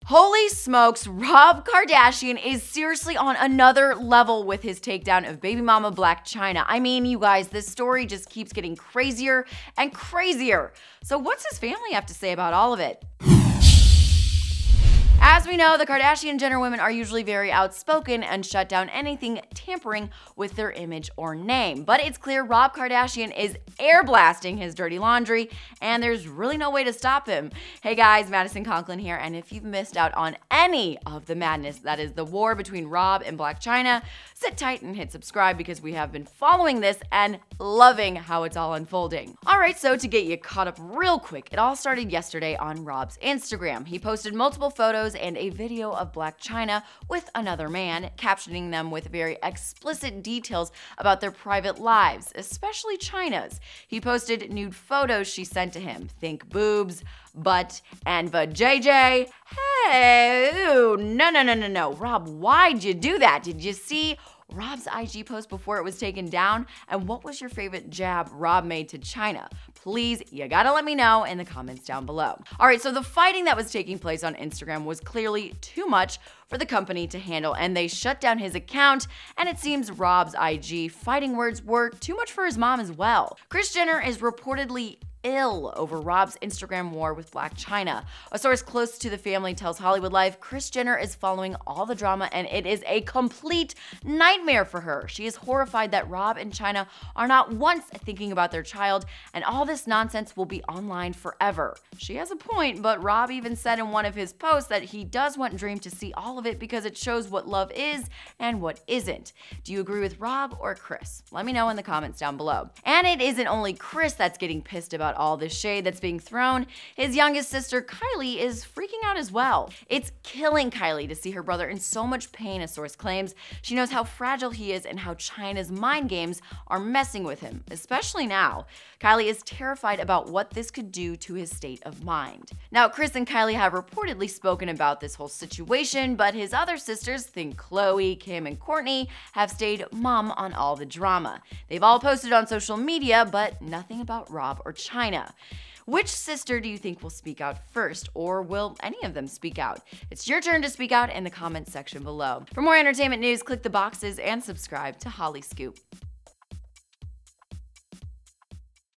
Holy smokes, Rob Kardashian is seriously on another level with his takedown of baby mama Blac Chyna. I mean, you guys, this story just keeps getting crazier and crazier. So what's his family have to say about all of it? As we know, the Kardashian-Jenner women are usually very outspoken and shut down anything tampering with their image or name. But it's clear Rob Kardashian is air blasting his dirty laundry, and there's really no way to stop him. Hey guys, Madison Conklin here, and if you've missed out on any of the madness that is the war between Rob and Blac Chyna, sit tight and hit subscribe because we have been following this and loving how it's all unfolding. Alright, so to get you caught up real quick, it all started yesterday on Rob's Instagram. He posted multiple photos and a video of Blac Chyna with another man, captioning them with very explicit details about their private lives, especially Chyna's. He posted nude photos she sent to him. Think boobs, butt, and vajayjay. Hey, ew, no. Rob, why'd you do that? Did you see Rob's IG post before it was taken down? And what was your favorite jab Rob made to Chyna? Please, you gotta let me know in the comments down below. Alright, so the fighting that was taking place on Instagram was clearly too much for the company to handle, and they shut down his account, and it seems Rob's IG fighting words were too much for his mom as well. Kris Jenner is reportedly ill over Rob's Instagram war with Blac Chyna. A source close to the family tells Hollywood Life Kris Jenner is following all the drama and it is a complete nightmare for her. She is horrified that Rob and Chyna are not once thinking about their child, and all this nonsense will be online forever. She has a point, but Rob even said in one of his posts that he does want Dream to see all of it because it shows what love is and what isn't. Do you agree with Rob or Kris? Let me know in the comments down below. And it isn't only Kris that's getting pissed about all this shade that's being thrown. His youngest sister, Kylie, is freaking out as well. It's killing Kylie to see her brother in so much pain, a source claims. She knows how fragile he is and how Chyna's mind games are messing with him, especially now. Kylie is terrified about what this could do to his state of mind. Now, Kris and Kylie have reportedly spoken about this whole situation, but his other sisters, think Khloe, Kim, and Kourtney, have stayed mum on all the drama. They've all posted on social media, but nothing about Rob or Chyna. Which sister do you think will speak out first, or will any of them speak out? It's your turn to speak out in the comments section below. For more entertainment news, click the boxes and subscribe to Hollyscoop.